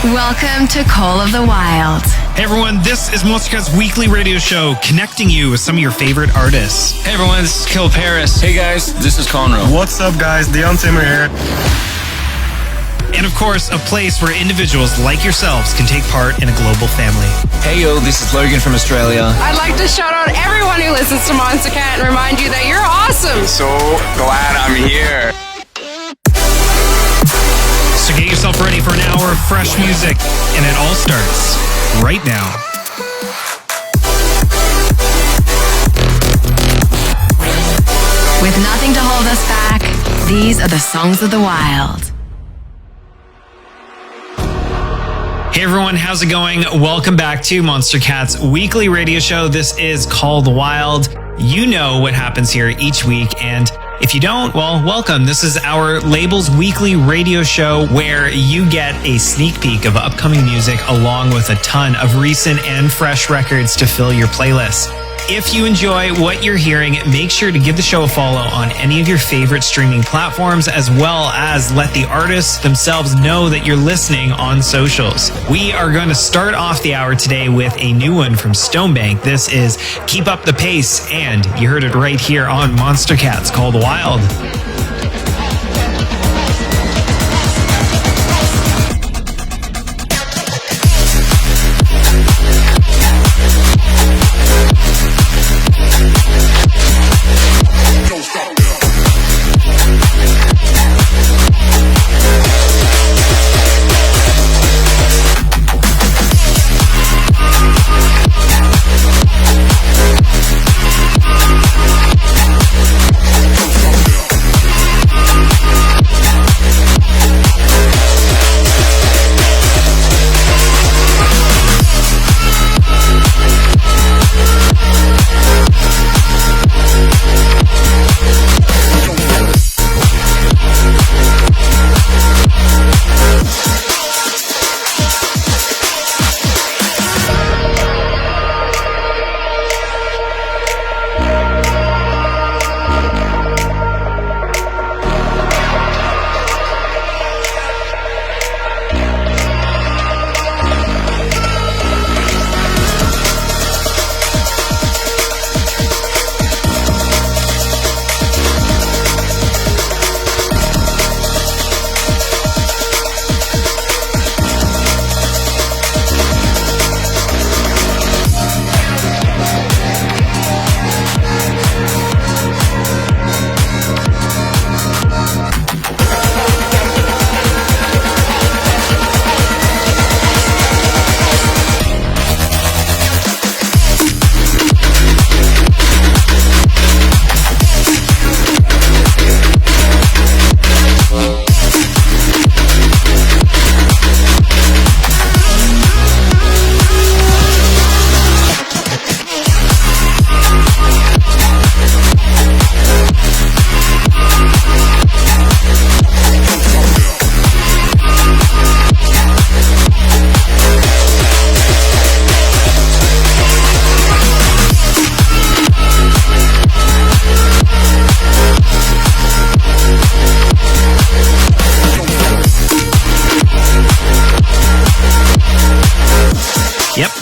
Welcome to Call of the Wild. Hey everyone, this is Monstercat's weekly radio show connecting you with some of your favorite artists. Hey everyone, this is Kill Paris. Hey guys, this is Conroe. What's up guys, Dion Timmer here. And of course, a place where individuals like yourselves can take part in a global family. Hey yo, this is Logan from Australia. I'd like to shout out everyone who listens to Monstercat and remind you that you're awesome. So glad I'm here. So get yourself ready for an hour of fresh music, and it all starts right now. With nothing to hold us back, these are the songs of the wild. Hey everyone, how's it going? Welcome back to Monstercat's weekly radio show. This is Call the Wild. You know what happens here each week, and if you don't, well, welcome. This is our Labels weekly radio show where you get a sneak peek of upcoming music along with a ton of recent and fresh records to fill your playlist. If you enjoy what you're hearing, make sure to give the show a follow on any of your favorite streaming platforms, as well as let the artists themselves know that you're listening on socials. We are going to start off the hour today with a new one from Stonebank. This is Keep Up the Pace, and you heard it right here on Monstercat's Call the Wild.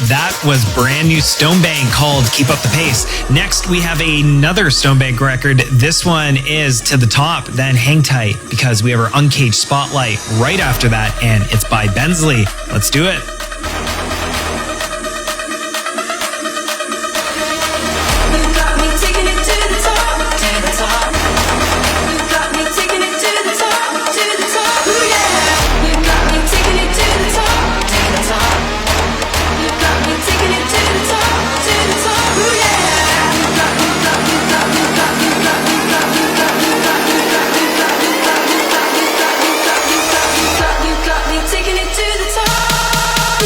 That was brand new Stonebank called Keep Up the Pace. Next, we have another Stonebank record. This one is To the Top, then Hang Tight, because we have our Uncaged Spotlight right after that, and it's by Bensley. Let's do it. Taking it to the top.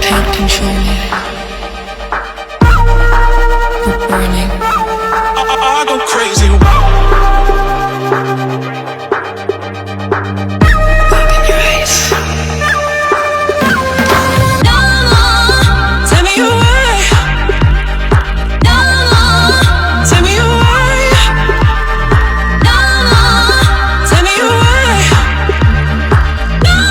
can't control me. We're burning. I go crazy. Open your eyes. No more. Tell me why. No more. Tell me why. No more. Tell me why. No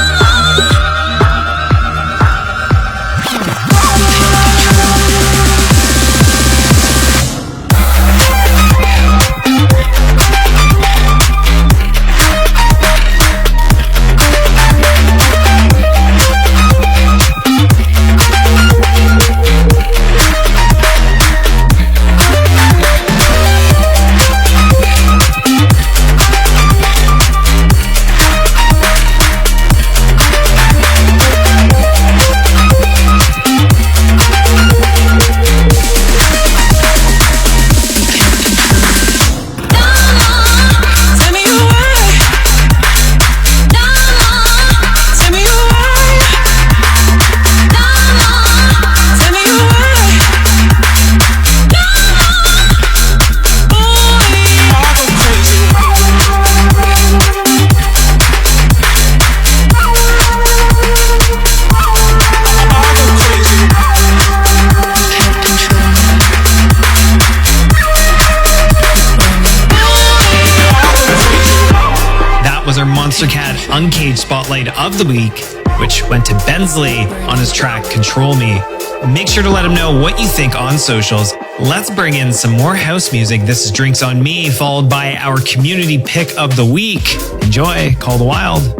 Monstercat Uncaged Spotlight of the Week, which went to Bensley on his track Control Me. Make sure to let him know what you think on socials. Let's bring in some more house music. This is Drinks on Me, followed by our community pick of the week. Enjoy, Call the Wild.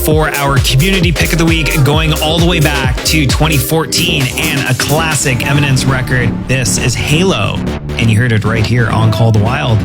For our community pick of the week, going all the way back to 2014 and a classic Eminence record. This is Halo, and you heard it right here on Call the Wild.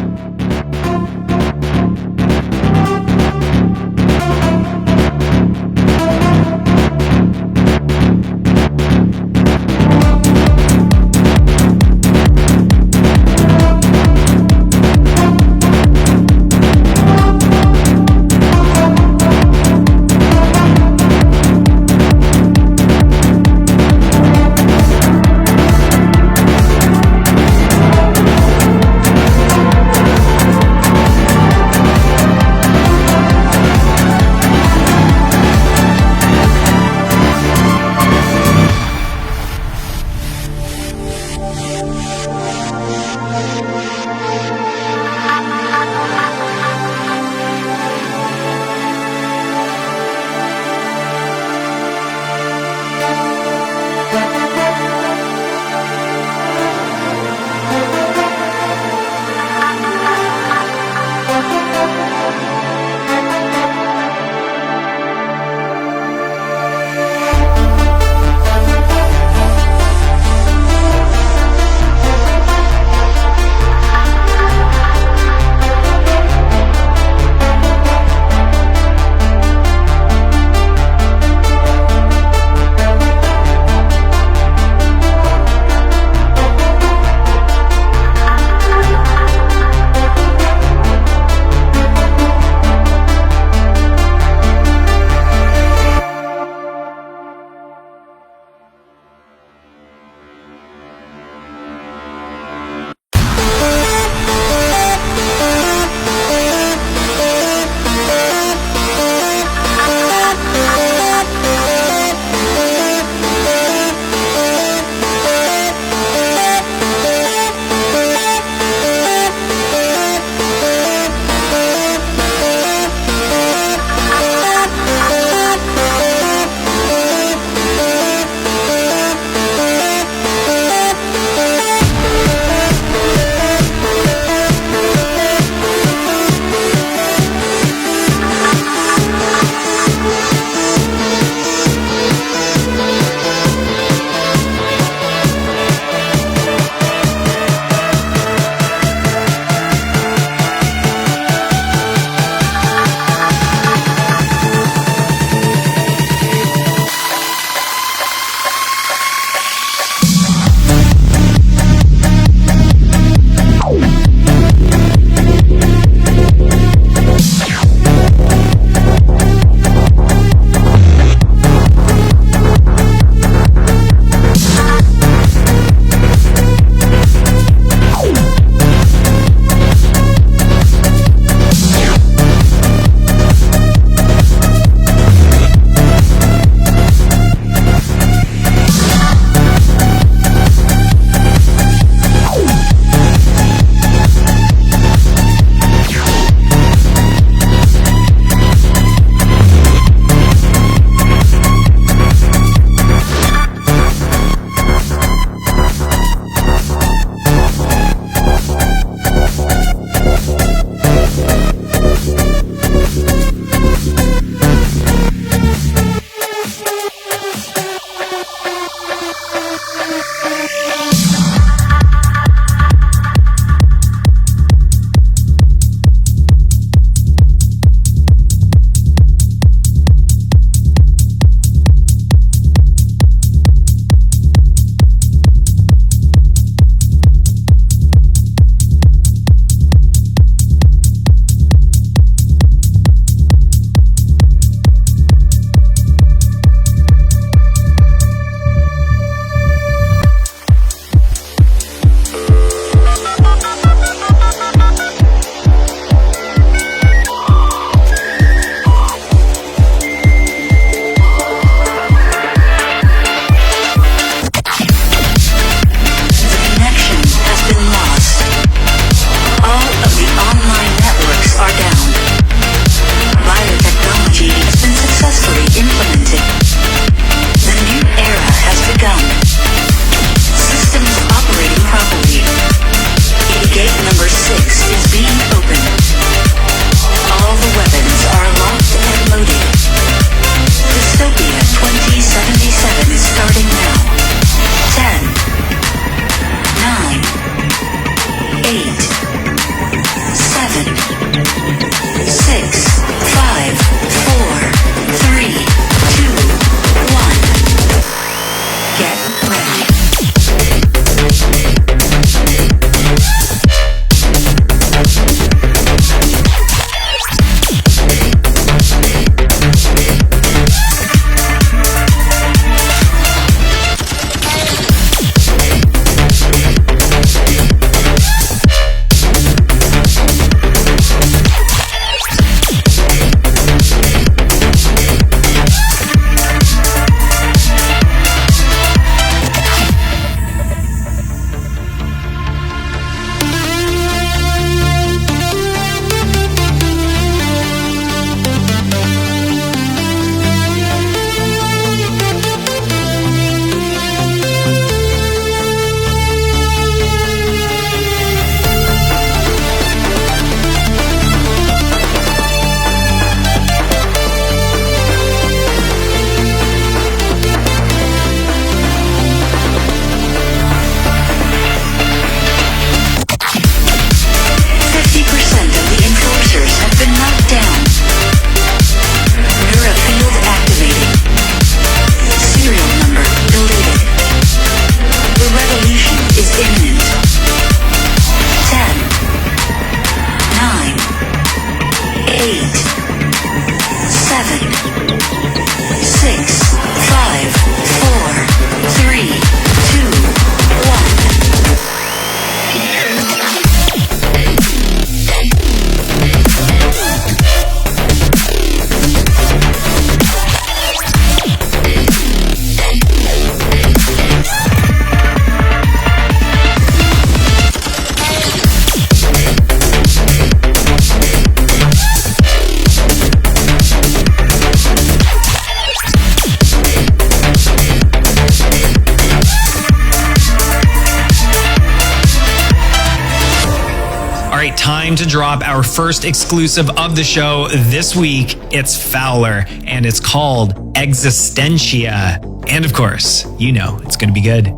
time to drop our first exclusive of the show this week. It's Fowler, and it's called Existentia. And of course, you know it's going to be good.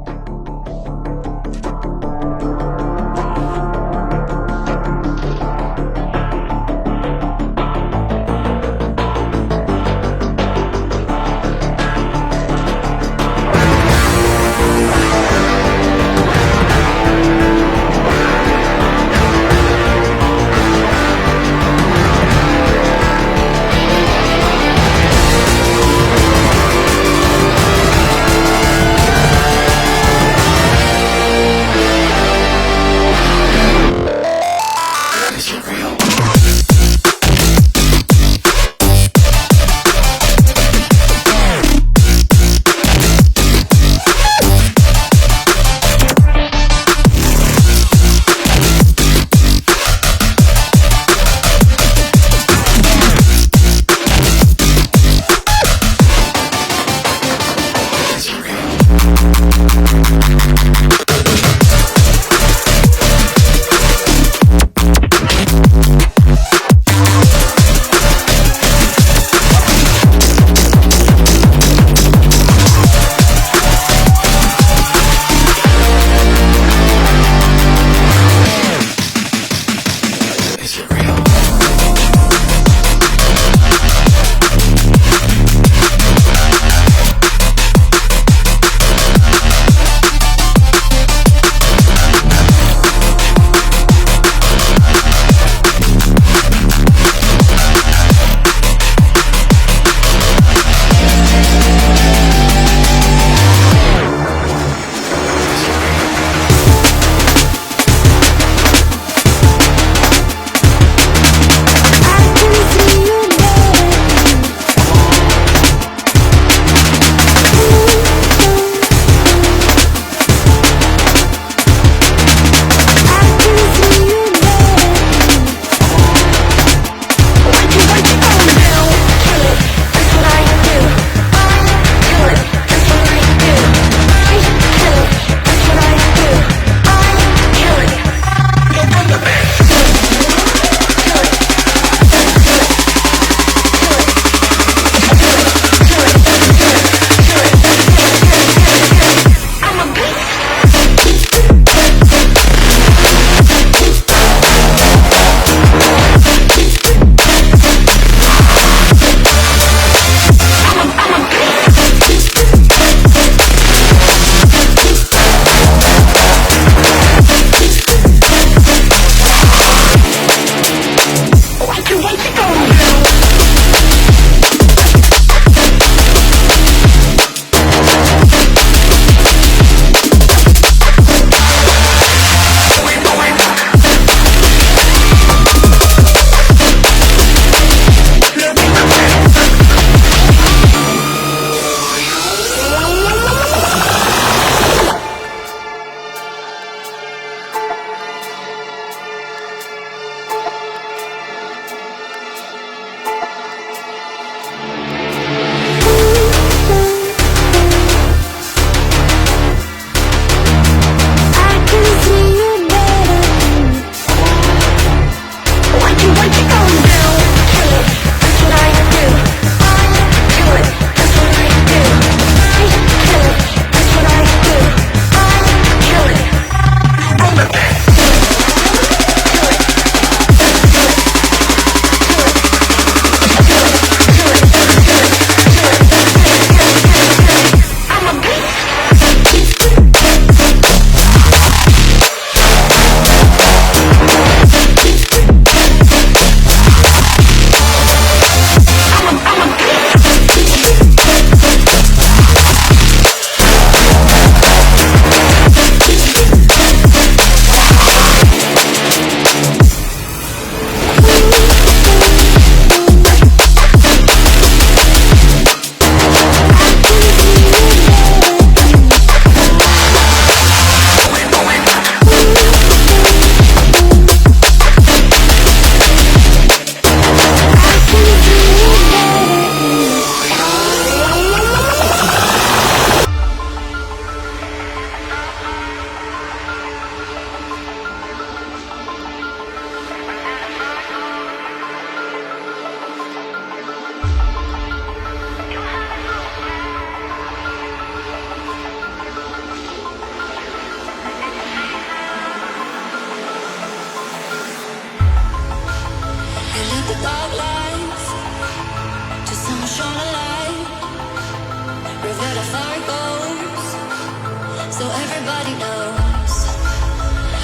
everybody knows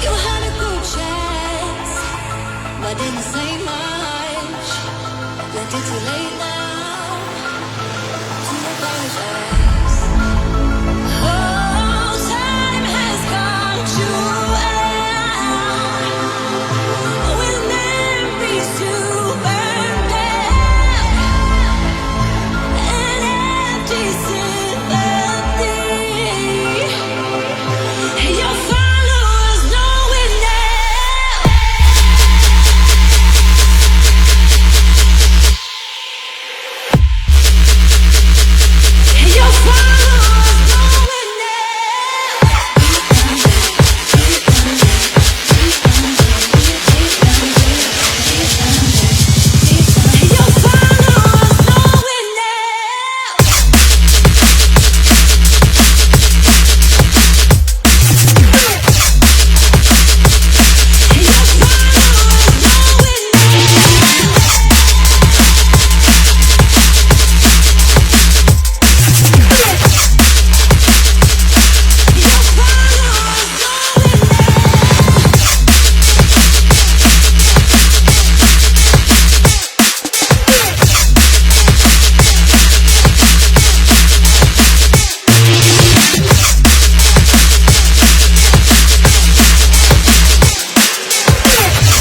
you had a good chance, but didn't say much. But it's too late now to apologize. Oh, time has gone too well with memories to burn down and empty sympathy. Your followers know it now. Your followers know it now. Your followers know it now. Your followers know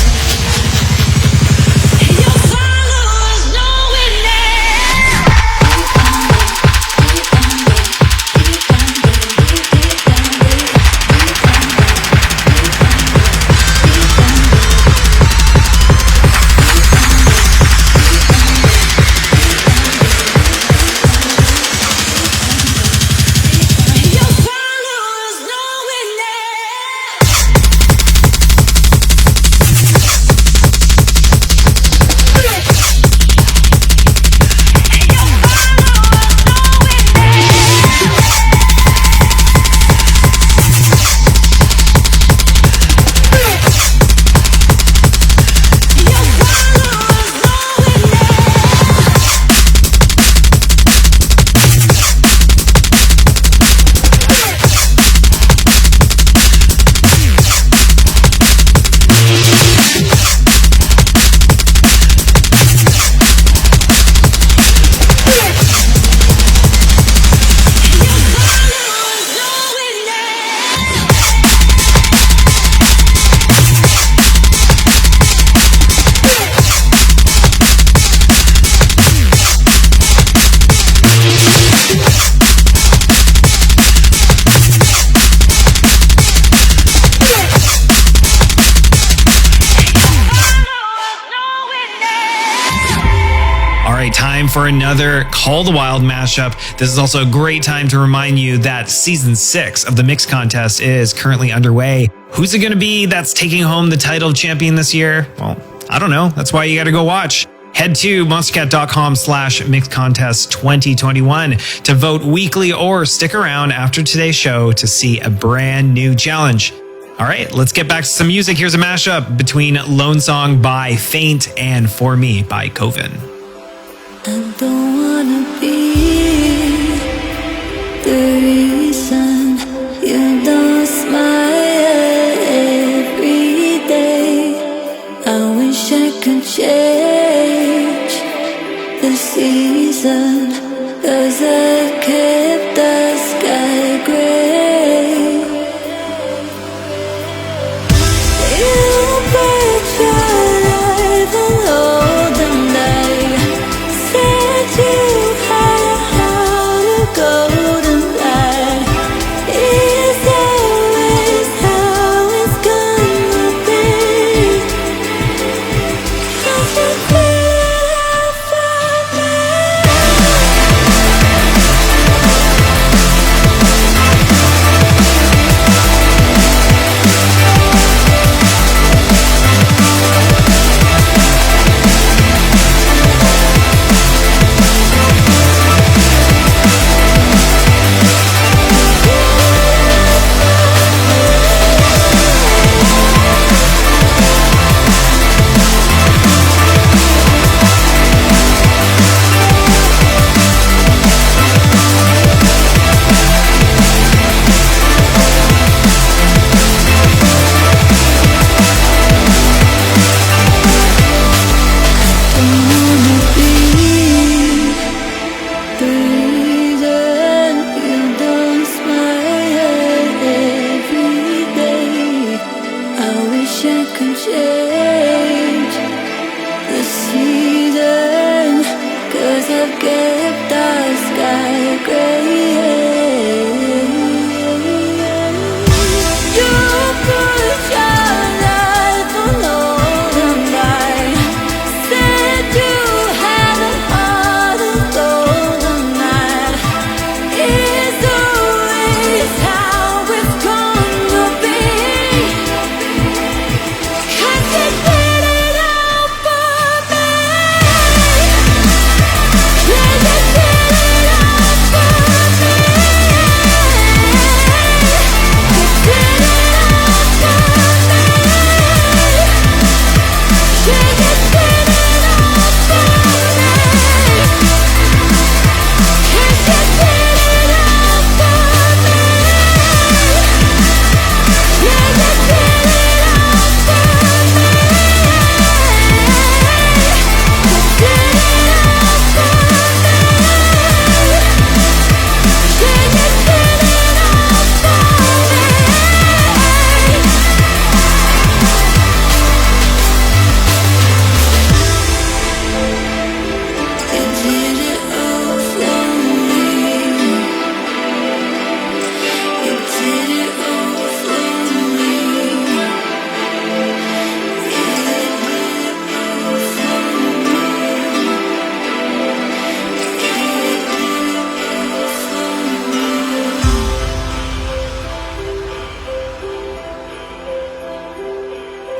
it Time for another Call the Wild mashup. This is also a great time to remind you that season 6 of the Mix Contest is currently underway. Who's it going to be that's taking home the title of champion this year? Well, I don't know. That's why you got to go watch. Head to monstercat.com/mixcontest 2021 to vote weekly or stick around after today's show to see a brand new challenge. All right, let's get back to some music. Here's a mashup between Lone Song by Faint and For Me by Coven. I don't wanna be the reason you don't smile every day. I wish I could change the season, 'cause I've kept the sky gray. You bet your life and hold them night. Said you had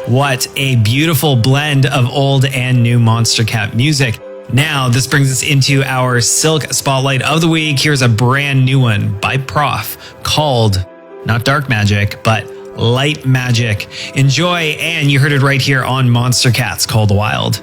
What a beautiful blend of old and new Monstercat music. Now, this brings us into our Silk Spotlight of the Week. Here's a brand new one by Prof called, not Dark Magic, but Light Magic. Enjoy, and you heard it right here on Monstercat's Call the Wild.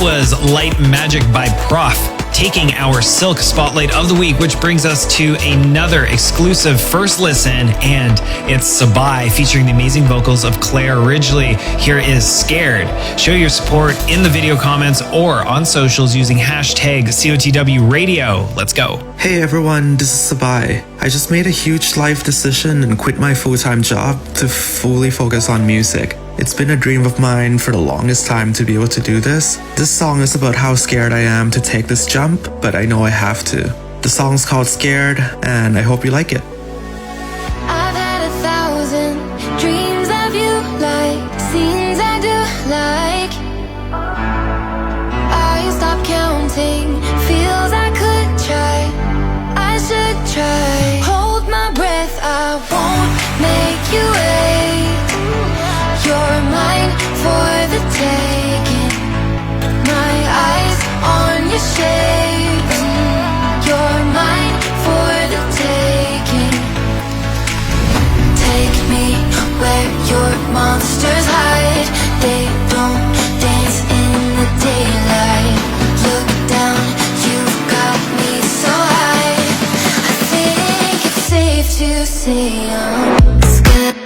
Was Light Magic by Prof, taking our Silk Spotlight of the Week, which brings us to another exclusive first listen, and it's Sabai featuring the amazing vocals of Claire Ridgely. Here is Scared. Show your support in the video comments or on socials using hashtag COTW Radio. Let's go. Hey everyone, this is Sabai. I just made a huge life decision and quit my full-time job to fully focus on music. It's been a dream of mine for the longest time to be able to do this. This song is about how scared I am to take this jump, but I know I have to. The song's called Scared, and I hope you like it. I've had 1,000 dreams of you, like scenes I do, like daunting. Feels I could try, I should try. Hold my breath, I won't make you wait. You're mine for the taking. My eyes on your shades. You're mine for the taking. Take me where your monsters hide. They don't dance in the daylight. Look down, you've got me so high. I think it's safe to say I'm scared.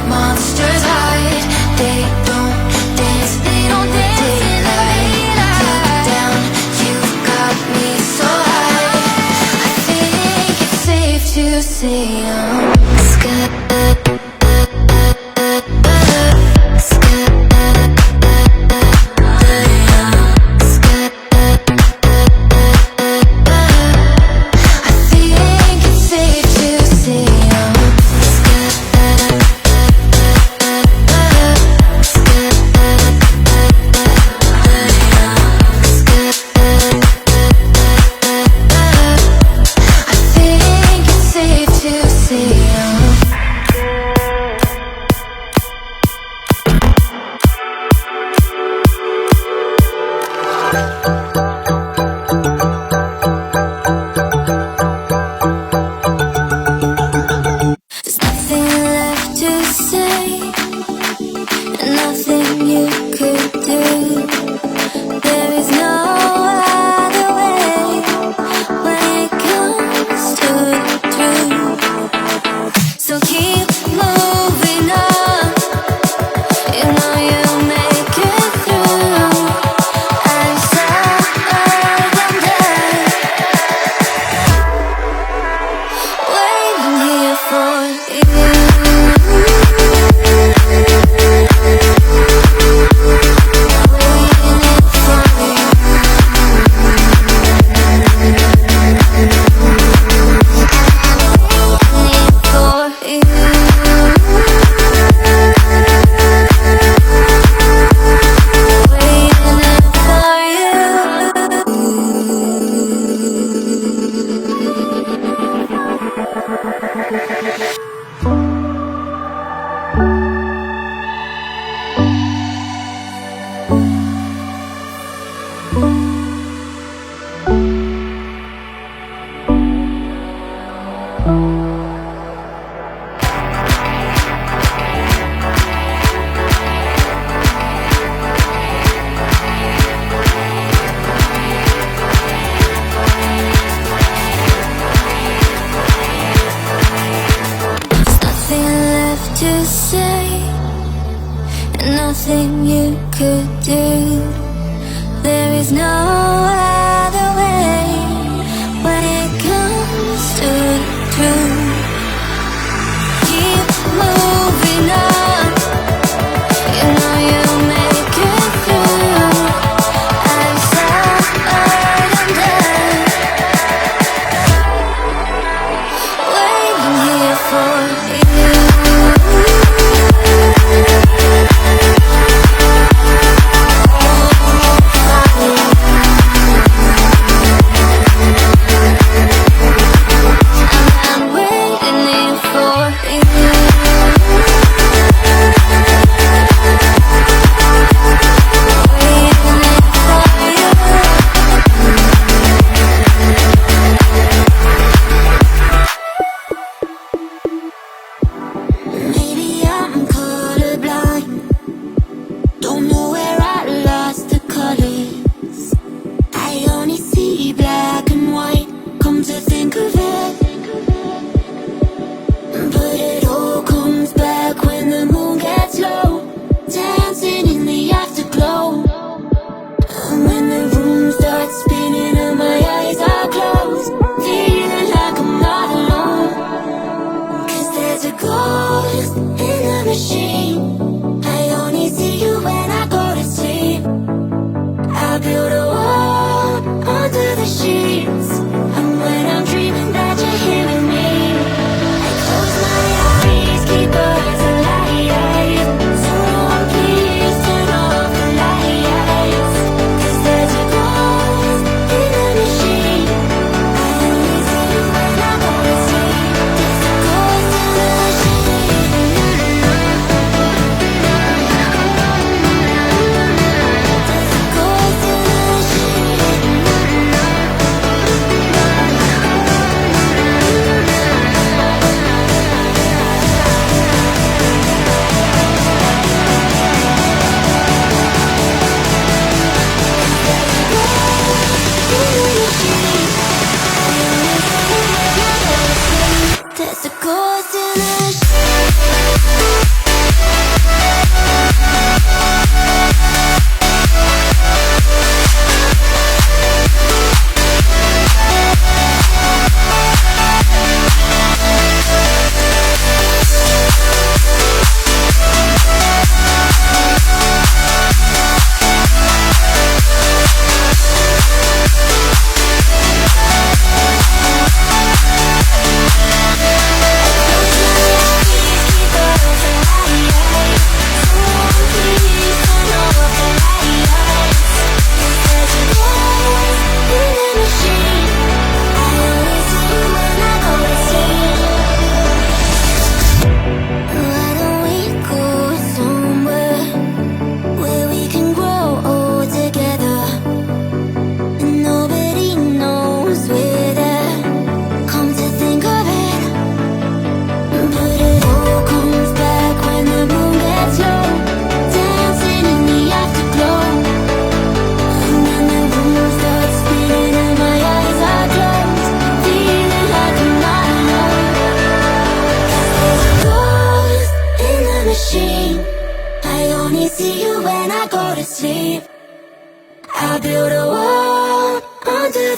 Monsters hide. They don't dance. They don't dance in the daylight. Look down, you've got me so high. I think it's safe to say I'm scared. Nothing you could do. There is no other way when it comes to the truth. Keep moving on. You know you'll make it through. I'm so undone, waiting here for you.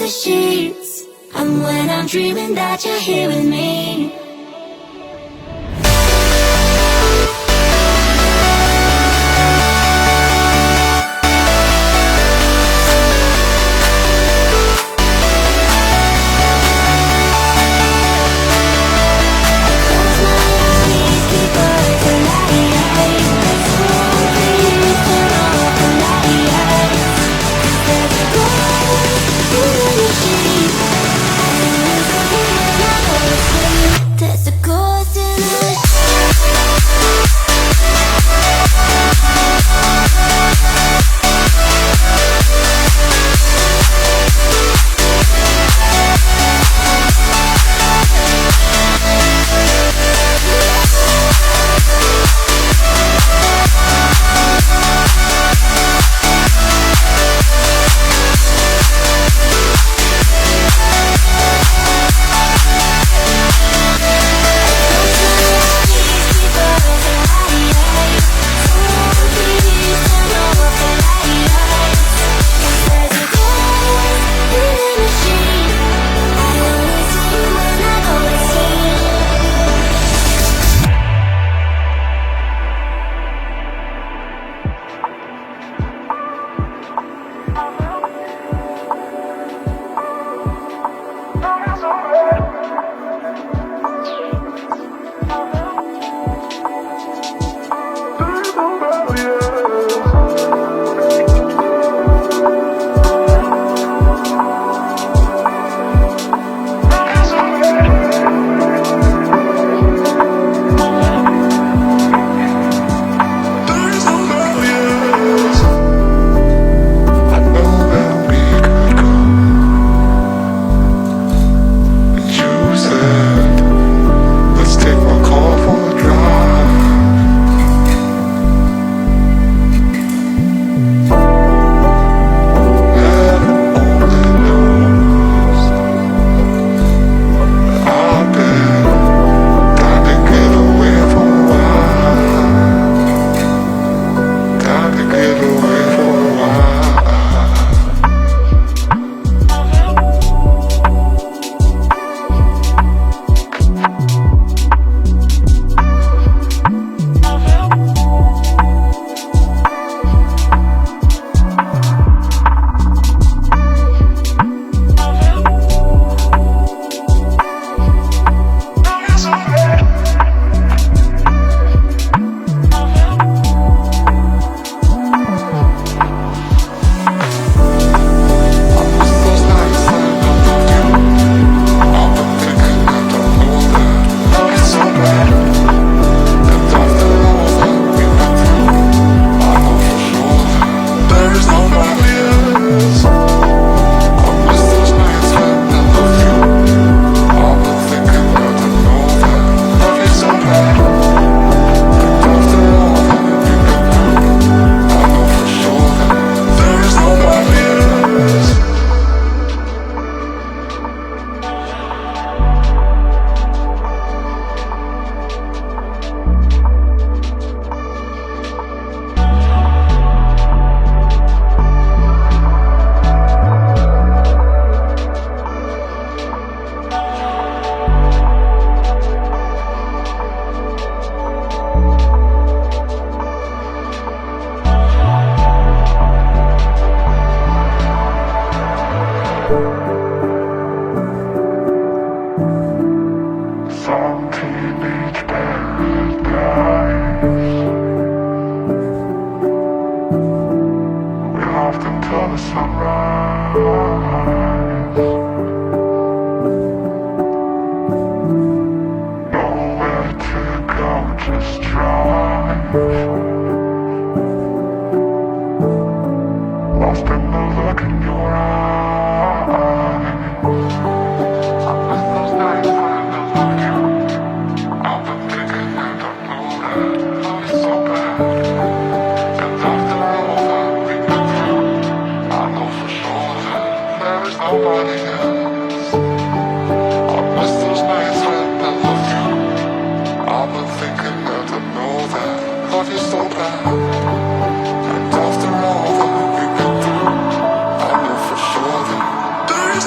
the sheets. And when I'm dreaming that you're here with me. There's a ghost in the There is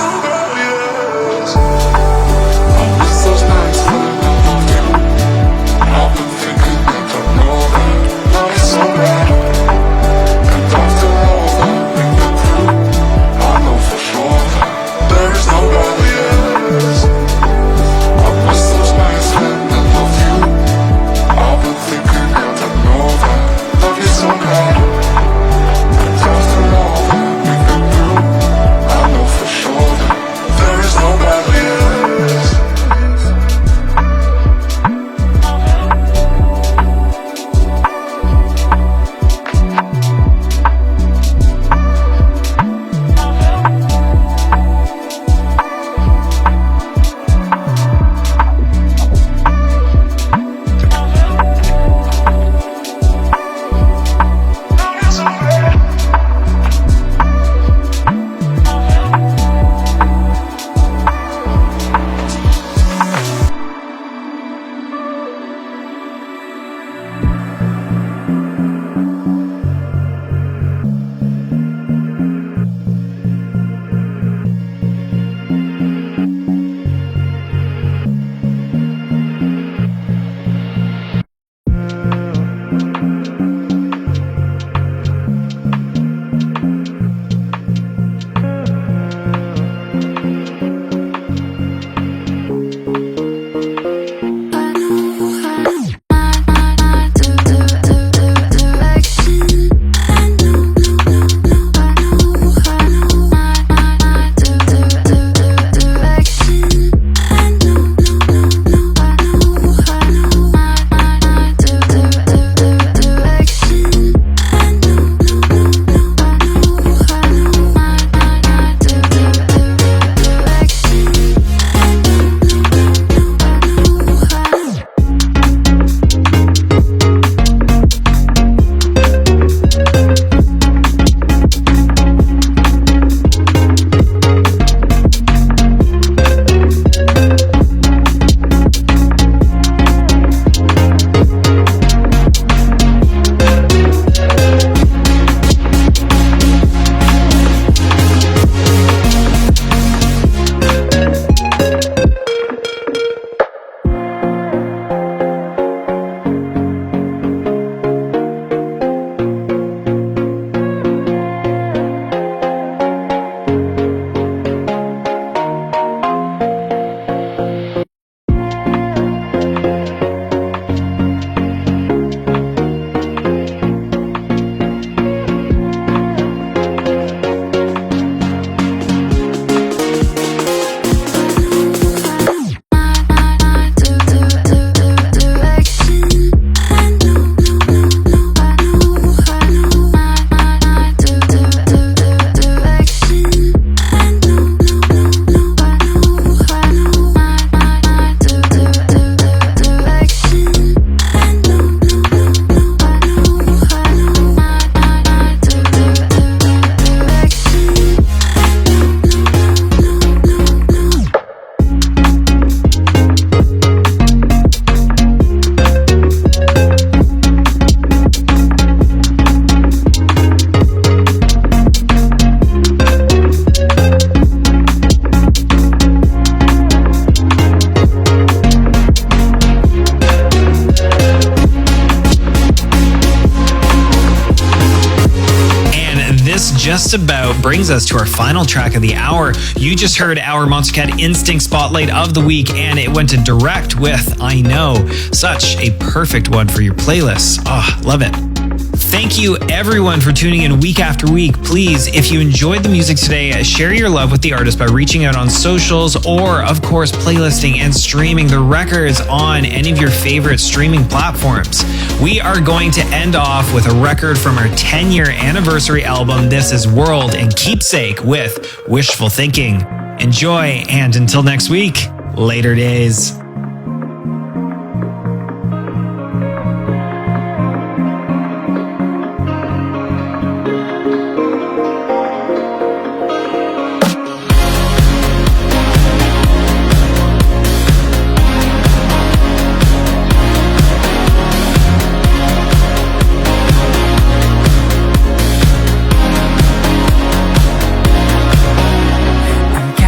just about brings us to our final track of the hour. You just heard our Monstercat Instinct Spotlight of the week, and it went to direct with I Know. Such a perfect one for your playlist. Oh, love it. Thank you everyone for tuning in week after week. Please, if you enjoyed the music today, share your love with the artist by reaching out on socials or, of course, playlisting and streaming the records on any of your favorite streaming platforms. We are going to end off with a record from our 10-year anniversary album, This Is World and Keepsake with Wishful Thinking. Enjoy, and until next week, later days. I'm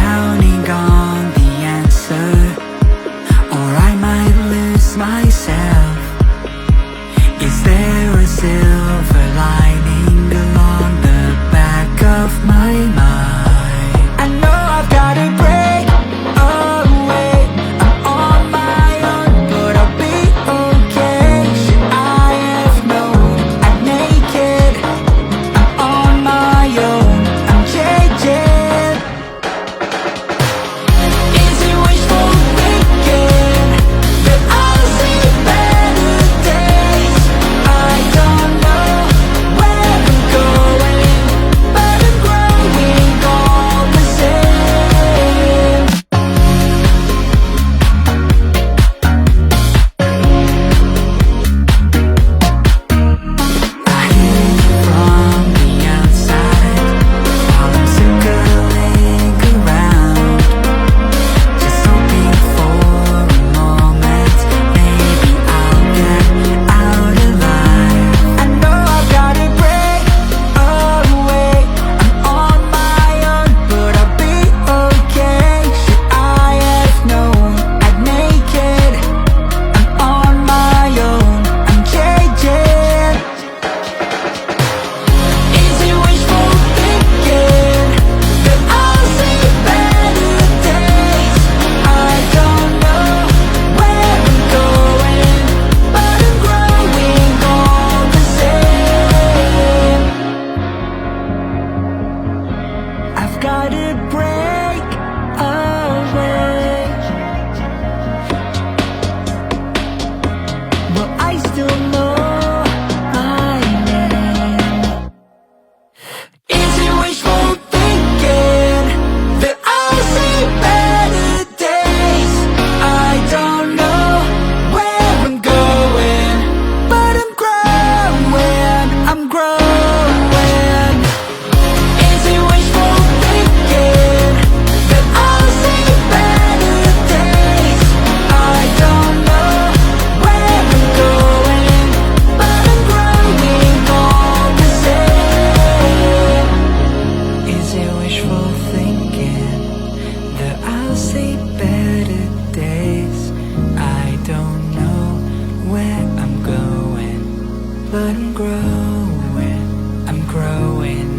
but I'm growing